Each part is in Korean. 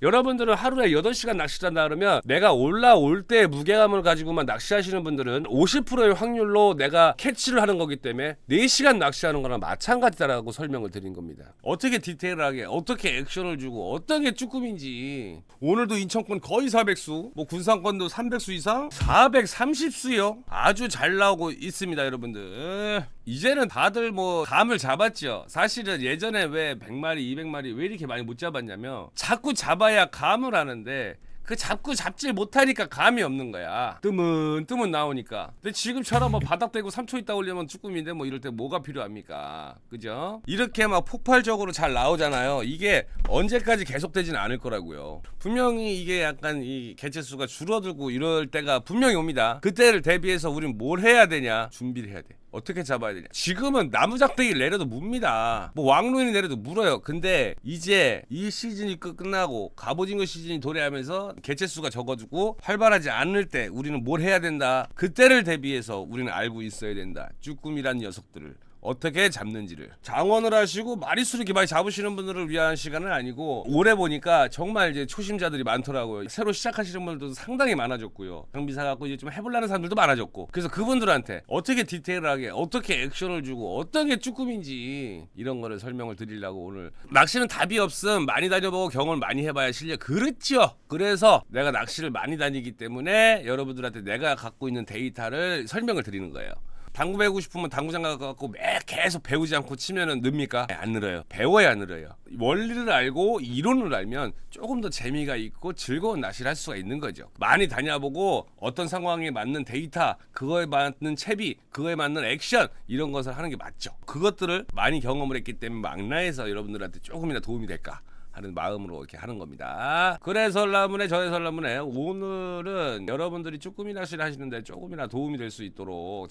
여러분들은 하루에 8시간 낚시를 한다 그러면 내가 올라올 때 무게감을 가지고만 낚시하시는 분들은 50%의 확률로 내가 캐치를 하는 거기 때문에 4시간 낚시하는 거랑 마찬가지다라고 설명을 드린 겁니다. 어떻게 디테일하게 어떻게 액션을 주고 어떤 게 쭈꾸미인지. 오늘도 인천권 거의 400수, 뭐 군산권도 300수 이상, 430수요. 아주 잘 나오고 있습니다, 여러분들. 이제는 다들 뭐 감을 잡았죠. 사실은 예전에 왜 100마리, 200마리 왜 이렇게 많이 못 잡았냐면 자꾸 잡아야 감을 하는데 그 잡고 잡질 못하니까 감이 없는 거야. 뜨문 나오니까. 근데 지금처럼 뭐 바닥 대고 3초 있다 올리면 쭈꾸미인데 뭐 이럴 때 뭐가 필요합니까? 그죠? 이렇게 막 폭발적으로 잘 나오잖아요. 이게 언제까지 계속되진 않을 거라고요. 분명히 이게 약간 이 개체수가 줄어들고 이럴 때가 분명히 옵니다. 그때를 대비해서 우린 뭘 해야 되냐? 준비를 해야 돼. 어떻게 잡아야 되냐? 지금은 나무작대기를 내려도 뭅니다. 뭐 왕론이 내려도 물어요. 근데 이제 이 시즌이 끝나고 갑오징어 시즌이 도래하면서 개체수가 적어지고 활발하지 않을 때 우리는 뭘 해야 된다. 그때를 대비해서 우리는 알고 있어야 된다. 쭈꾸미란 녀석들을 어떻게 잡는지를. 장원을 하시고 마리수를 이렇게 많이 잡으시는 분들을 위한 시간은 아니고, 올해 보니까 정말 이제 초심자들이 많더라고요. 새로 시작하시는 분들도 상당히 많아졌고요. 장비 사갖고 이제 좀 해보려는 사람들도 많아졌고, 그래서 그분들한테 어떻게 디테일하게 어떻게 액션을 주고 어떤 게 쭈꾸미인지 이런 거를 설명을 드리려고 오늘. 낚시는 답이 없음. 많이 다녀보고 경험을 많이 해봐야 실력. 그렇죠. 그래서 내가 낚시를 많이 다니기 때문에 여러분들한테 내가 갖고 있는 데이터를 설명을 드리는 거예요. 당구 배우고 싶으면 당구장 가갖고 매 계속 배우지 않고 치면은 늡니까? 안 늘어요. 배워야 늘어요. 원리를 알고 이론을 알면 조금 더 재미가 있고 즐거운 낚시를 할 수가 있는 거죠. 많이 다녀보고 어떤 상황에 맞는 데이터, 그거에 맞는 채비, 그거에 맞는 액션, 이런 것을 하는 게 맞죠. 그것들을 많이 경험을 했기 때문에 망라해서 여러분들한테 조금이나 도움이 될까 하는 마음으로 이렇게 하는 겁니다. 그래 설라문에 저의 설라문에 오늘은 여러분들이 쭈꾸미 낚시를 하시는데 조금이나 도움이 될 수 있도록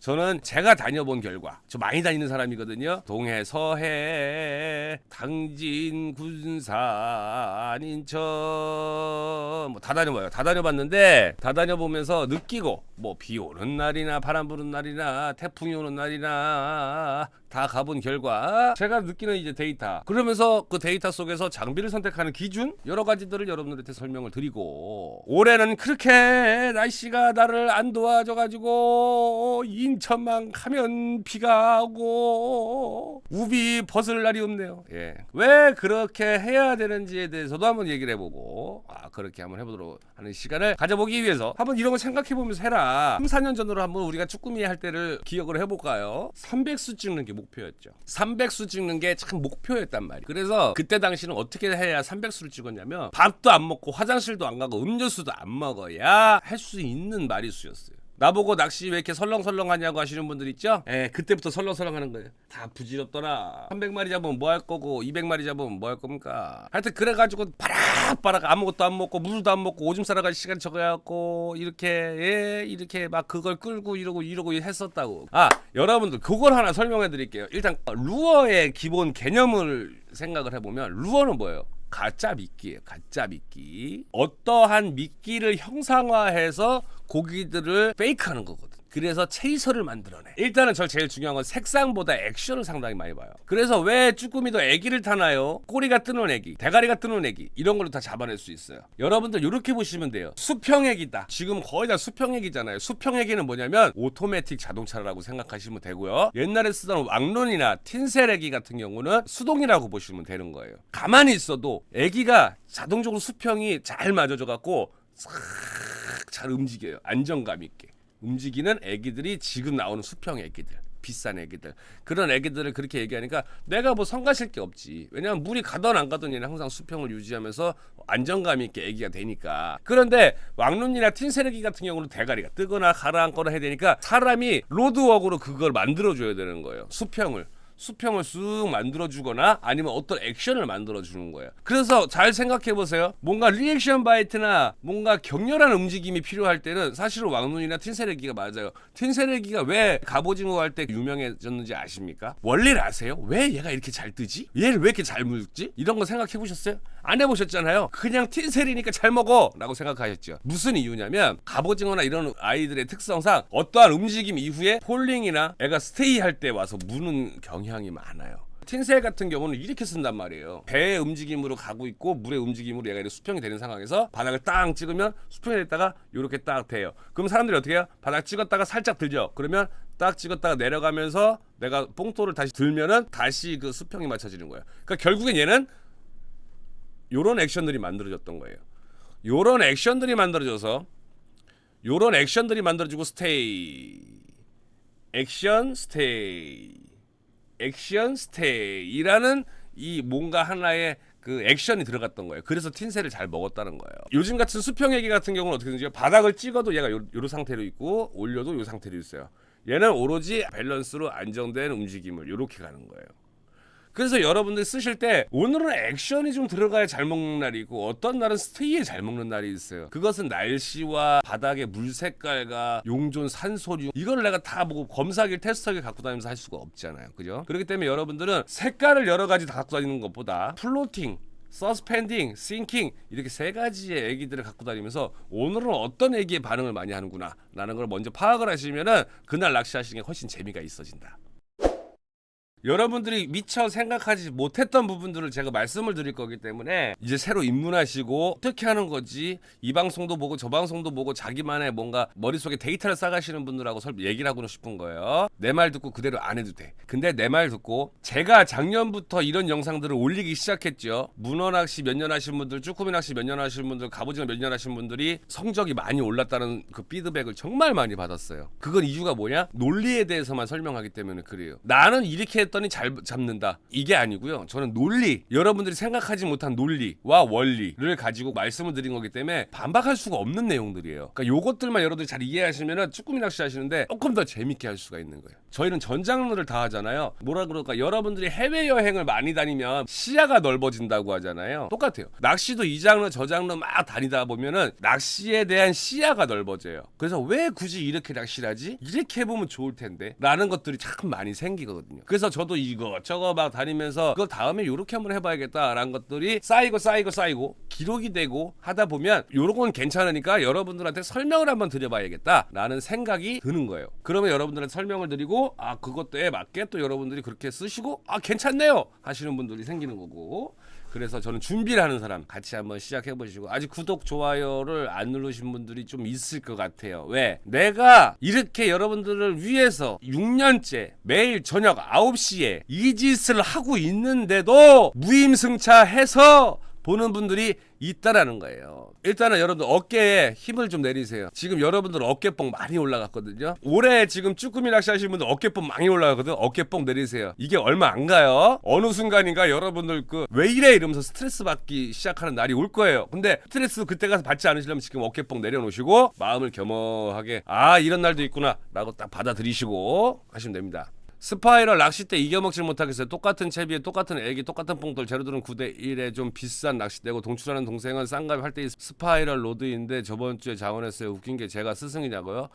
저는 제가 다녀본 결과, 저 많이 다니는 사람이거든요. 동해, 서해, 당진, 군산, 인천 뭐 다 다녀봐요. 다 다녀봤는데 다 다녀보면서 느끼고, 뭐 비 오는 날이나 바람 부는 날이나 태풍이 오는 날이나 다 가본 결과 제가 느끼는 이제 데이터, 그러면서 그 데이터 속에서 장비를 선택하는 기준, 여러 가지들을 여러분들한테 설명을 드리고, 올해는 그렇게 날씨가 나를 안 도와줘가지고 인천만 가면 비가 오고 우비 벗을 날이 없네요. 예. 왜 그렇게 해야 되는지에 대해서도 한번 얘기를 해보고, 그렇게 한번 해보도록 하는 시간을 가져보기 위해서 한번 이런 거 생각해보면서 해라. 3, 4년 전으로 한번 우리가 쭈꾸미 할 때를 기억을 해볼까요? 300수 찍는 게 목표였죠. 300수 찍는 게 참 목표였단 말이에요. 그래서 그때 당시는 어떻게 해야 300수를 찍었냐면, 밥도 안 먹고 화장실도 안 가고 음료수도 안 먹어야 할 수 있는 마리수였어요. 나보고 낚시 왜 이렇게 설렁설렁하냐고 하시는 분들 있죠? 그때부터 설렁설렁 하는 거예요. 다 부질없더라. 300마리 잡으면 뭐 할 거고 200마리 잡으면 뭐 할 겁니까? 하여튼 그래가지고 바락바락 아무것도 안 먹고 물도 안 먹고 오줌 싸러 갈 시간 적어갖고 이렇게 막 그걸 끌고 이러고 했었다고. 여러분들 그걸 하나 설명해 드릴게요. 일단 루어의 기본 개념을 생각을 해보면, 루어는 뭐예요? 가짜 미끼예요. 가짜 미끼. 어떠한 미끼를 형상화해서 고기들을 페이크하는 거거든. 그래서 체이서를 만들어내. 일단은 제일 중요한 건 색상보다 액션을 상당히 많이 봐요. 그래서 왜 쭈꾸미도 애기를 타나요? 꼬리가 뜨는 애기, 대가리가 뜨는 애기, 이런 걸로 다 잡아낼 수 있어요. 여러분들 이렇게 보시면 돼요. 수평애기다. 지금 거의 다 수평애기잖아요. 수평애기는 뭐냐면 오토매틱 자동차라고 생각하시면 되고요. 옛날에 쓰던 왕론이나 틴셀애기 같은 경우는 수동이라고 보시면 되는 거예요. 가만히 있어도 애기가 자동적으로 수평이 잘 맞아져 갖고 잘 움직여요. 안정감 있게 움직이는 애기들이 지금 나오는 수평 애기들, 비싼 애기들. 그런 애기들을 그렇게 얘기하니까 내가 뭐 성가실 게 없지. 왜냐면 물이 가던 안 가던 얘는 항상 수평을 유지하면서 안정감 있게 애기가 되니까. 그런데 왕눈이나 틴세레기 같은 경우는 대가리가 뜨거나 가라앉거나 해야 되니까 사람이 로드워크로 그걸 만들어줘야 되는 거예요. 수평을 쑥 만들어주거나 아니면 어떤 액션을 만들어주는 거예요. 그래서 잘 생각해보세요. 뭔가 리액션 바이트나 뭔가 격렬한 움직임이 필요할 때는 사실은 왕눈이나 틴세레기가 맞아요. 틴세레기가 왜 갑오징어 할 때 유명해졌는지 아십니까? 원리를 아세요? 왜 얘가 이렇게 잘 뜨지? 얘를 왜 이렇게 잘 물지? 이런 거 생각해보셨어요? 안 해보셨잖아요. 그냥 틴세리니까 잘 먹어 라고 생각하셨죠. 무슨 이유냐면 갑오징어나 이런 아이들의 특성상 어떠한 움직임 이후에 폴링이나 애가 스테이 할 때 와서 무는 경향이 많아요. 틴셀 같은 경우는 이렇게 쓴단 말이에요. 배의 움직임으로 가고 있고 물의 움직임으로 얘가 이렇게 수평이 되는 상황에서 바닥을 딱 찍으면 수평이 됐다가 이렇게 딱 돼요. 그럼 사람들이 어떻게 해요? 바닥 찍었다가 살짝 들죠. 그러면 딱 찍었다가 내려가면서 내가 뽕돌을 다시 들면은 다시 그 수평이 맞춰지는 거예요. 그러니까 결국엔 얘는 요런 액션들이 만들어졌던 거예요. 요런 액션들이 만들어져서 요런 액션들이 만들어지고 스테이 액션 스테이 액션 스테이라는 이 뭔가 하나의 그 액션이 들어갔던 거예요. 그래서 틴셀을 잘 먹었다는 거예요. 요즘 같은 수평 얘기 같은 경우는 어떻게 되는지 바닥을 찍어도 얘가 요 상태로 있고 올려도 요 상태로 있어요. 얘는 오로지 밸런스로 안정된 움직임을 이렇게 가는 거예요. 그래서 여러분들 쓰실 때 오늘은 액션이 좀 들어가야 잘 먹는 날이고 어떤 날은 스테이에 잘 먹는 날이 있어요. 그것은 날씨와 바닥의 물 색깔과 용존 산소류 이걸 내가 다 뭐 검사기 테스터기 갖고 다니면서 할 수가 없잖아요. 그죠? 그렇기 때문에 여러분들은 색깔을 여러 가지 다 갖고 다니는 것보다 플로팅 서스펜딩, 싱킹 이렇게 세 가지의 애기들을 갖고 다니면서 오늘은 어떤 애기의 반응을 많이 하는구나 라는 걸 먼저 파악을 하시면은 그날 낚시하시는 게 훨씬 재미가 있어진다. 여러분들이 미처 생각하지 못했던 부분들을 제가 말씀을 드릴 거기 때문에 이제 새로 입문하시고 어떻게 하는 거지 이 방송도 보고 저 방송도 보고 자기만의 뭔가 머릿속에 데이터를 싸가시는 분들하고 얘기를 하고 싶은 거예요. 내 말 듣고 그대로 안 해도 돼. 근데 내 말 듣고 제가 작년부터 이런 영상들을 올리기 시작했죠. 문어낚시 몇 년 하신 분들, 쭈꾸미 낚시 몇 년 하신 분들, 갑오징어 몇 년 하신 분들이 성적이 많이 올랐다는 그 피드백을 정말 많이 받았어요. 그건 이유가 뭐냐? 논리에 대해서만 설명하기 때문에 그래요. 나는 이렇게 했더니 잘 잡는다 이게 아니고요. 저는 논리, 여러분들이 생각하지 못한 논리와 원리를 가지고 말씀을 드린 거기 때문에 반박할 수가 없는 내용들이에요. 그러니까 요것들만 여러분들이 잘 이해하시면은 쭈꾸미 낚시 하시는데 조금 더 재밌게 할 수가 있는 거예요. 저희는 전 장르를 다 하잖아요. 뭐라 그럴까? 여러분들이 해외여행을 많이 다니면 시야가 넓어진다고 하잖아요. 똑같아요. 낚시도 이 장르 저 장르 막 다니다 보면은 낚시에 대한 시야가 넓어져요. 그래서 왜 굳이 이렇게 낚시를 하지? 이렇게 해보면 좋을 텐데 라는 것들이 참 많이 생기거든요. 그래서 저도 이거 저거 막 다니면서 그걸 다음에 요렇게 한번 해봐야겠다라는 것들이 쌓이고 기록이 되고 하다 보면 요런 건 괜찮으니까 여러분들한테 설명을 한번 드려봐야겠다라는 생각이 드는 거예요. 그러면 여러분들한테 설명을 드리고 아 그것도에 맞게 또 여러분들이 그렇게 쓰시고 아 괜찮네요 하시는 분들이 생기는 거고, 그래서 저는 준비를 하는 사람 같이 한번 시작해 보시고, 아직 구독 좋아요를 안 누르신 분들이 좀 있을 것 같아요. 왜? 내가 이렇게 여러분들을 위해서 6년째 매일 저녁 9시에 이 짓을 하고 있는데도 무임승차해서 보는 분들이 있다라는 거예요. 일단은 여러분들 어깨에 힘을 좀 내리세요. 지금 여러분들 어깨뽕 많이 올라갔거든요. 올해 지금 쭈꾸미 낚시 하시는 분들 어깨뽕 많이 올라가거든. 어깨뽕 내리세요. 이게 얼마 안 가요. 어느 순간인가 여러분들 그 왜 이래 이러면서 스트레스 받기 시작하는 날이 올 거예요. 근데 스트레스 그때 가서 받지 않으시려면 지금 어깨뽕 내려놓으시고 마음을 겸허하게 아 이런 날도 있구나 라고 딱 받아들이시고 하시면 됩니다. 스파이럴 낚싯대 이겨먹질 못하겠어요. 똑같은 채비에 똑같은 애기 똑같은 뽕돌 재료들은 9대1에 좀 비싼 낚싯대고 동출하는 동생은 싼값 할 때 스파이럴 로드인데 저번 주에 자원했어요. 웃긴 게 제가 스승이냐고요?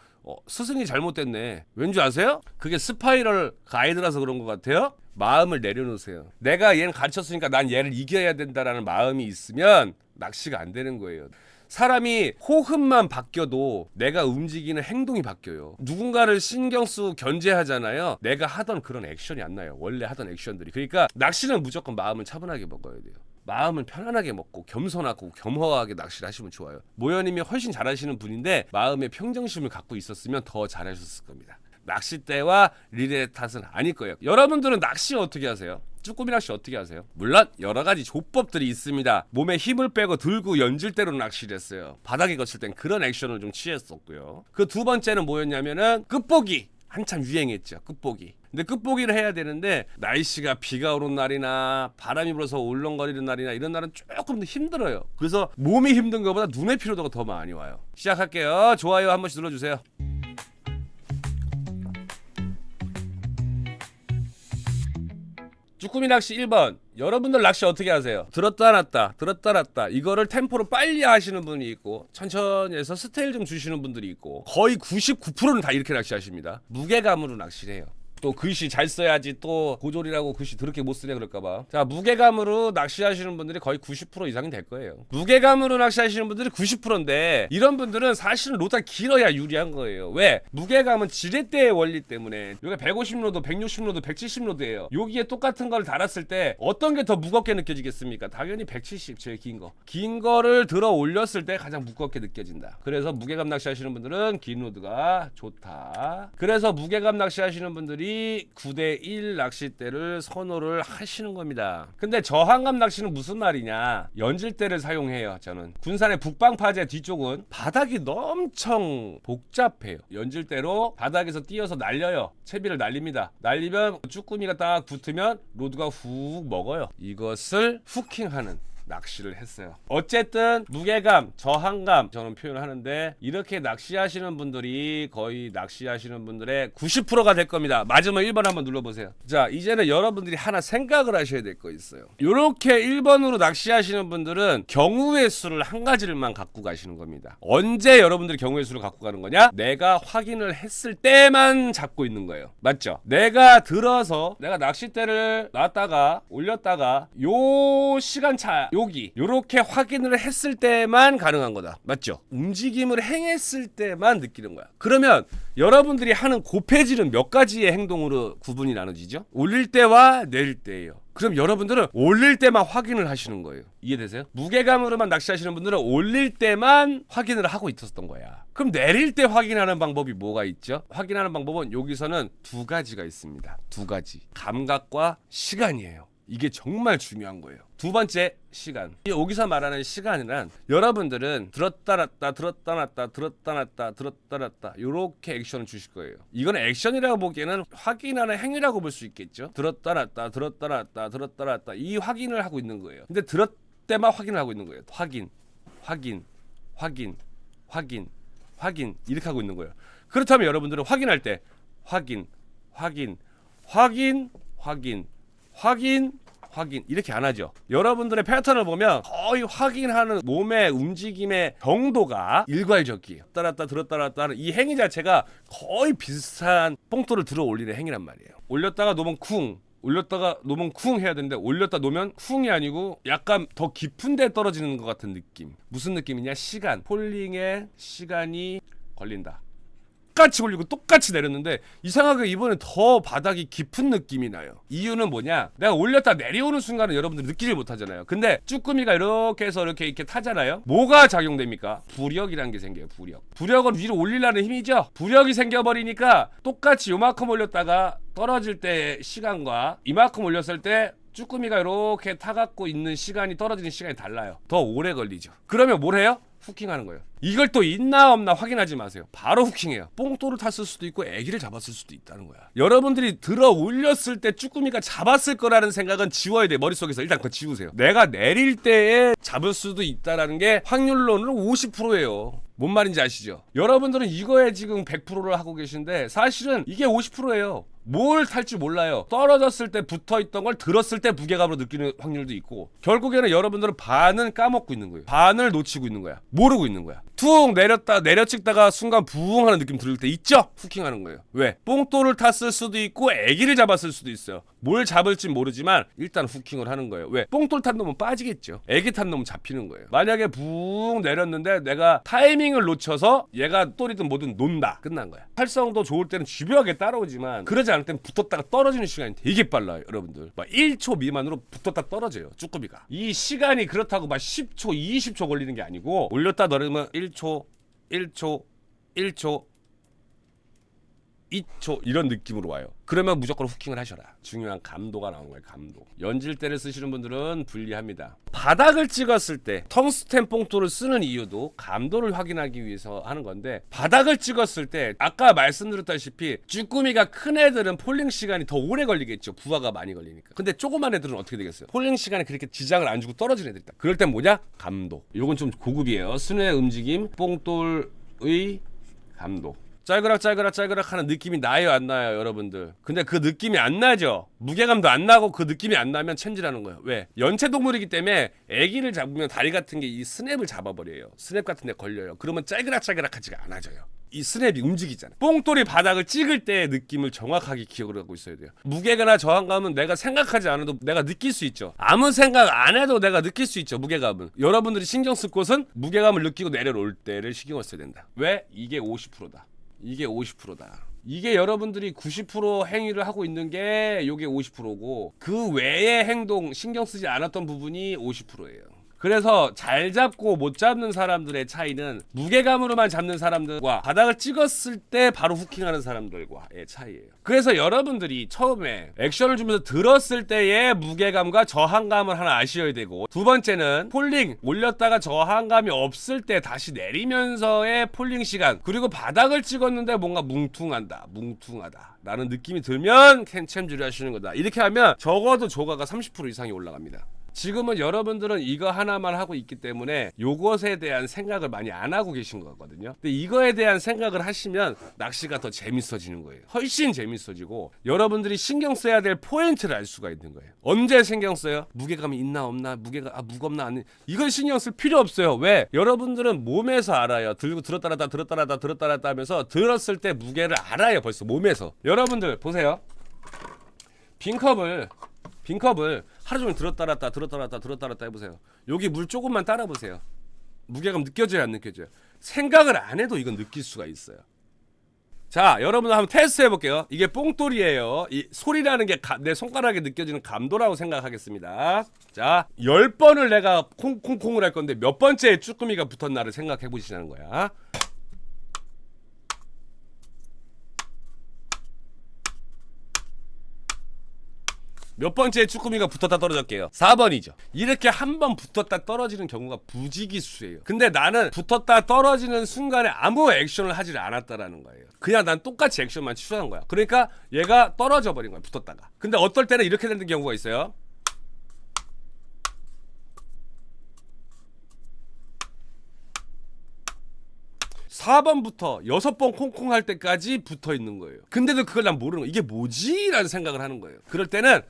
스승이 잘못됐네. 왠지 아세요? 그게 스파이럴 가이드라서 그런 것 같아요. 마음을 내려놓으세요. 내가 얘는 가르쳤으니까 난 얘를 이겨야 된다라는 마음이 있으면 낚시가 안 되는 거예요. 사람이 호흡만 바뀌어도 내가 움직이는 행동이 바뀌어요. 누군가를 신경 쓰고 견제하잖아요. 내가 하던 그런 액션이 안 나요. 원래 하던 액션들이. 그러니까 낚시는 무조건 마음을 차분하게 먹어야 돼요. 마음을 편안하게 먹고 겸손하고 겸허하게 낚시를 하시면 좋아요. 모현님이 훨씬 잘하시는 분인데 마음의 평정심을 갖고 있었으면 더 잘하셨을 겁니다. 낚싯대와 릴의 탓은 아닐 거예요. 여러분들은 낚시 어떻게 하세요? 쭈꾸미 낚시 어떻게 하세요? 물론 여러 가지 조법들이 있습니다. 몸에 힘을 빼고 들고 연질대로 낚시를 했어요. 바닥에 거칠 땐 그런 액션을 좀 취했었고요. 그 두 번째는 뭐였냐면은 끝보기. 한참 유행했죠. 끝보기. 근데 끝보기를 해야 되는데 날씨가 비가 오는 날이나 바람이 불어서 울렁거리는 날이나 이런 날은 조금 더 힘들어요. 그래서 몸이 힘든 것보다 눈의 피로도가 더 많이 와요. 시작할게요. 좋아요 한 번씩 눌러주세요. 쭈꾸미 낚시 1번. 여러분들 낚시 어떻게 하세요? 들었다 놨다 이거를 템포를 빨리 하시는 분이 있고 천천히 해서 스테일 좀 주시는 분들이 있고 거의 99%는 다 이렇게 낚시하십니다. 무게감으로 낚시를 해요. 또 글씨 잘 써야지 또 고졸이라고 글씨 더럽게 못 쓰냐 그럴까봐. 자, 무게감으로 낚시하시는 분들이 거의 90% 이상이 될 거예요. 무게감으로 낚시하시는 분들이 90%인데 이런 분들은 사실은 로드가 길어야 유리한 거예요. 왜? 무게감은 지렛대의 원리 때문에. 여기 150로드, 160로드, 170로드예요. 여기에 똑같은 걸 달았을 때 어떤 게 더 무겁게 느껴지겠습니까? 당연히 170 제일 긴 거. 긴 거를 들어 올렸을 때 가장 무겁게 느껴진다. 그래서 무게감 낚시하시는 분들은 긴 로드가 좋다. 그래서 무게감 낚시하시는 분들이 9대1 낚싯대를 선호를 하시는 겁니다. 근데 저항감 낚시는 무슨 말이냐? 연질대를 사용해요. 저는 군산의 북방파제 뒤쪽은 바닥이 엄청 복잡해요. 연질대로 바닥에서 띄어서 날려요. 채비를 날립니다. 날리면 쭈꾸미가 딱 붙으면 로드가 훅 먹어요. 이것을 후킹하는 낚시를 했어요. 어쨌든 무게감, 저항감 저는 표현을 하는데 이렇게 낚시하시는 분들이 거의 낚시하시는 분들의 90%가 될 겁니다. 맞으면 1번 한번 눌러보세요. 자, 이제는 여러분들이 하나 생각을 하셔야 될 거 있어요. 이렇게 1번으로 낚시하시는 분들은 경우의 수를 한 가지를만 갖고 가시는 겁니다. 언제 여러분들이 경우의 수를 갖고 가는 거냐? 내가 확인을 했을 때만 잡고 있는 거예요. 맞죠? 내가 들어서 내가 낚싯대를 놨다가 올렸다가 요 시간차 여기 요렇게 확인을 했을 때만 가능한 거다. 맞죠? 움직임을 행했을 때만 느끼는 거야. 그러면 여러분들이 하는 고폐질은 몇 가지의 행동으로 구분이 나눠지죠? 올릴 때와 내릴 때예요. 그럼 여러분들은 올릴 때만 확인을 하시는 거예요. 이해되세요? 무게감으로만 낚시하시는 분들은 올릴 때만 확인을 하고 있었던 거야. 그럼 내릴 때 확인하는 방법이 뭐가 있죠? 확인하는 방법은 여기서는 두 가지가 있습니다. 두 가지. 감각과 시간이에요. 이게 정말 중요한 거예요. 두 번째, 시간. 여기서 말하는 시간이란 여러분들은 들었다 놨다 들었다 놨다 들었다 놨다 들었다 놨다 요렇게 액션을 주실 거예요. 이건 액션이라고 보기에는 확인하는 행위라고 볼 수 있겠죠. 들었다 놨다 들었다 놨다 들었다 놨다 이 확인을 하고 있는 거예요. 근데 들었 때만 확인을 하고 있는 거예요. 확인 이렇게 하고 있는 거예요. 그렇다면 여러분들은 확인할 때 확인 이렇게 안 하죠. 여러분들의 패턴을 보면 거의 확인하는 몸의 움직임의 정도가 일괄적이에요. 따랐다 들었다 놨다 하는 이 행위 자체가 거의 비슷한 뽕돌을 들어 올리는 행위란 말이에요. 올렸다가 놓으면 쿵, 올렸다가 놓으면 쿵 해야 되는데 올렸다 놓으면 쿵이 아니고 약간 더 깊은 데 떨어지는 것 같은 느낌. 무슨 느낌이냐? 시간. 폴링에 시간이 걸린다. 똑같이 올리고 똑같이 내렸는데 이상하게 이번엔 더 바닥이 깊은 느낌이 나요. 이유는 뭐냐? 내가 올렸다 내려오는 순간은 여러분들 느끼지 못하잖아요. 근데 쭈꾸미가 이렇게 해서 이렇게 타잖아요. 뭐가 작용됩니까? 부력이라는 게 생겨요. 부력은 위로 올리려는 힘이죠. 부력이 생겨버리니까 똑같이 요만큼 올렸다가 떨어질 때 시간과 이만큼 올렸을 때 쭈꾸미가 이렇게 타갖고 있는 시간이 떨어지는 시간이 달라요. 더 오래 걸리죠. 그러면 뭘 해요? 후킹하는 거예요. 이걸 또 있나 없나 확인하지 마세요. 바로 후킹해요. 뽕돌을 탔을 수도 있고 애기를 잡았을 수도 있다는 거야. 여러분들이 들어 올렸을 때 쭈꾸미가 잡았을 거라는 생각은 지워야 돼. 머릿속에서 일단 그거 지우세요. 내가 내릴 때에 잡을 수도 있다라는 게 확률로는 50%예요. 뭔 말인지 아시죠? 여러분들은 이거에 지금 100%를 하고 계신데 사실은 이게 50%예요. 뭘 탈지 몰라요. 떨어졌을 때 붙어있던 걸 들었을 때 무게감으로 느끼는 확률도 있고 결국에는 여러분들은 반은 까먹고 있는 거예요. 반을 놓치고 있는 거야. 모르고 있는 거야. 툭 내렸다 내려찍다가 순간 부웅 하는 느낌 들을 때 있죠? 후킹하는 거예요. 왜? 뽕돌을 탔을 수도 있고 애기를 잡았을 수도 있어요. 뭘 잡을진 모르지만 일단 후킹을 하는 거예요. 왜? 뽕돌 탄 놈은 빠지겠죠. 애기 탄 놈은 잡히는 거예요. 만약에 부웅 내렸는데 내가 타이밍을 놓쳐서 얘가 똘이든 뭐든 논다. 끝난 거야. 활성도 좋을 때는 집요하게 따라오지만 그러지 않을 때는 붙었다가 떨어지는 시간이 되게 빨라요. 여러분들 막 1초 미만으로 붙었다 떨어져요. 쭈꾸미가. 이 시간이 그렇다고 막 10초 20초 걸리는 게 아니고 올렸다 내리면 1초 2초 이런 느낌으로 와요. 그러면 무조건 후킹을 하셔라. 중요한 감도가 나온 거예요. 감도. 연질대를 쓰시는 분들은 불리합니다. 바닥을 찍었을 때 텅스텐 뽕돌을 쓰는 이유도 감도를 확인하기 위해서 하는 건데 바닥을 찍었을 때 아까 말씀드렸다시피 쭈꾸미가 큰 애들은 폴링 시간이 더 오래 걸리겠죠. 부하가 많이 걸리니까. 근데 조그만 애들은 어떻게 되겠어요? 폴링 시간에 그렇게 지장을 안 주고 떨어지는 애들 있다. 그럴 땐 뭐냐? 감도. 요건 좀 고급이에요. 순회 움직임 뽕돌의 감도. 짤그락 하는 느낌이 나요 안 나요 여러분들? 근데 그 느낌이 안 나죠. 무게감도 안 나고 그 느낌이 안 나면 첸지라는 거예요. 왜? 연체동물이기 때문에 애기를 잡으면 다리 같은 게 이 스냅을 잡아버려요. 스냅 같은 데 걸려요. 그러면 짤그락하지가 않아져요. 이 스냅이 움직이잖아. 뽕돌이 바닥을 찍을 때의 느낌을 정확하게 기억을 하고 있어야 돼요. 무게감이나 저항감은 내가 생각하지 않아도 내가 느낄 수 있죠. 아무 생각 안 해도 내가 느낄 수 있죠. 무게감은. 여러분들이 신경 쓸 곳은 무게감을 느끼고 내려올 때를 신경을 써야 된다. 왜? 이게 50%다. 이게 50%다. 이게 여러분들이 90% 행위를 하고 있는 게 요게 50%고 그 외의 행동 신경 쓰지 않았던 부분이 50%예요. 그래서 잘 잡고 못 잡는 사람들의 차이는 무게감으로만 잡는 사람들과 바닥을 찍었을 때 바로 후킹하는 사람들과의 차이예요. 그래서 여러분들이 처음에 액션을 주면서 들었을 때의 무게감과 저항감을 하나 아셔야 되고, 두 번째는 폴링 올렸다가 저항감이 없을 때 다시 내리면서의 폴링 시간, 그리고 바닥을 찍었는데 뭔가 뭉퉁하다 라는 느낌이 들면 챔질을 하시는 거다. 이렇게 하면 적어도 조가가 30% 이상이 올라갑니다. 지금은 여러분들은 이거 하나만 하고 있기 때문에 요것에 대한 생각을 많이 안 하고 계신 거거든요. 근데 이거에 대한 생각을 하시면 낚시가 더 재밌어지는 거예요. 훨씬 재밌어지고 여러분들이 신경 써야 될 포인트를 알 수가 있는 거예요. 언제 신경 써요? 무게감이 있나 없나, 무겁나 안, 이건 신경 쓸 필요 없어요. 왜? 여러분들은 몸에서 알아요. 들고 들었다 놨다 하면서 들었을 때 무게를 알아요. 벌써 몸에서. 여러분들 보세요. 빈컵을 하루 종일 들었다 놨다 해보세요. 여기 물 조금만 따라 보세요. 무게감 느껴져요, 안 느껴져요? 생각을 안 해도 이건 느낄 수가 있어요. 자, 여러분들 한번 테스트 해볼게요. 이게 뽕돌이에요. 이 소리라는 게 내 손가락에 느껴지는 감도라고 생각하겠습니다. 자, 10번을 내가 콩콩콩을 할 건데 몇 번째에 쭈꾸미가 붙었나를 생각해 보시자는 거야. 몇 번째에 쭈꾸미가 붙었다 떨어졌게요? 4번이죠. 이렇게 한 번 붙었다 떨어지는 경우가 부지기수예요. 근데 나는 붙었다 떨어지는 순간에 아무 액션을 하질 않았다라는 거예요. 그냥 난 똑같이 액션만 취소한 거야. 그러니까 얘가 떨어져 버린 거야, 붙었다가. 근데 어떨 때는 이렇게 되는 경우가 있어요. (4번부터) 6번 콩콩 할 때까지 붙어 있는 거예요. 근데도 그걸 난 모르는 거예요. 이게 뭐지? 라는 생각을 하는 거예요. 그럴 때는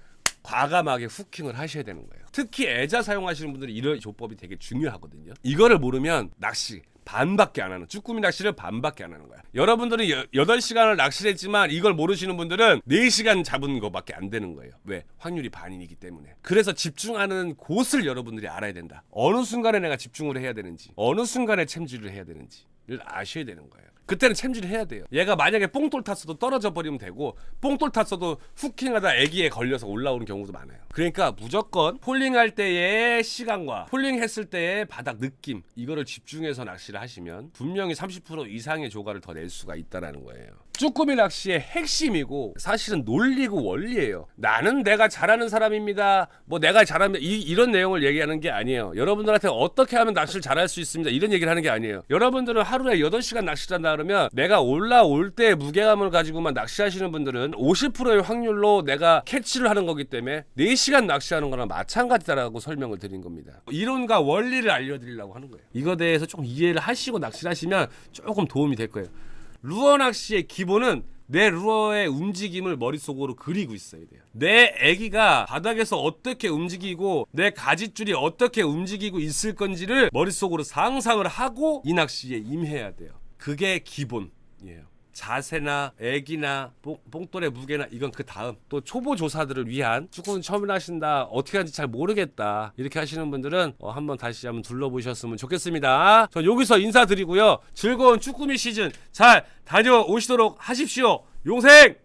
과감하게 후킹을 하셔야 되는 거예요. 특히 애자 사용하시는 분들이 이런 조법이 되게 중요하거든요. 이거를 모르면 낚시 반밖에 안 하는, 쭈꾸미 낚시를 반밖에 안 하는 거야. 여러분들이 8시간을 낚시를 했지만 이걸 모르시는 분들은 4시간 잡은 거밖에 안 되는 거예요. 왜? 확률이 반이기 때문에. 그래서 집중하는 곳을 여러분들이 알아야 된다. 어느 순간에 내가 집중을 해야 되는지, 어느 순간에 챔질을 해야 되는지를 아셔야 되는 거예요. 그때는 챔질을 해야 돼요. 얘가 만약에 뽕돌 탔어도 떨어져 버리면 되고, 뽕돌 탔어도 후킹하다 애기에 걸려서 올라오는 경우도 많아요. 그러니까 무조건 폴링할 때의 시간과 폴링했을 때의 바닥 느낌, 이거를 집중해서 낚시를 하시면 분명히 30% 이상의 조가를 더 낼 수가 있다는 거예요. 쭈꾸미 낚시의 핵심이고 사실은 논리고 원리예요. 나는 내가 잘하는 사람입니다. 뭐 내가 잘하면 이런 내용을 얘기하는 게 아니에요. 여러분들한테 어떻게 하면 낚시를 잘할 수 있습니다, 이런 얘기를 하는 게 아니에요. 여러분들은 하루에 8시간 낚시를 한다 그러면 내가 올라올 때 무게감을 가지고만 낚시하시는 분들은 50%의 확률로 내가 캐치를 하는 거기 때문에 4시간 낚시하는 거랑 마찬가지다라고 설명을 드린 겁니다. 이론과 원리를 알려드리려고 하는 거예요. 이거에 대해서 조금 이해를 하시고 낚시를 하시면 조금 도움이 될 거예요. 루어 낚시의 기본은 내 루어의 움직임을 머릿속으로 그리고 있어야 돼요. 내 애기가 바닥에서 어떻게 움직이고 내 가짓줄이 어떻게 움직이고 있을 건지를 머릿속으로 상상을 하고 이 낚시에 임해야 돼요. 그게 기본이에요. 자세나 애기나 뽕돌의 무게나 이건 그 다음. 또 초보 조사들을 위한, 쭈꾸미 처음 하신다, 어떻게 하는지 잘 모르겠다, 이렇게 하시는 분들은 한번 다시 한번 둘러보셨으면 좋겠습니다. 저 여기서 인사드리고요. 즐거운 쭈꾸미 시즌 잘 다녀오시도록 하십시오. 용생!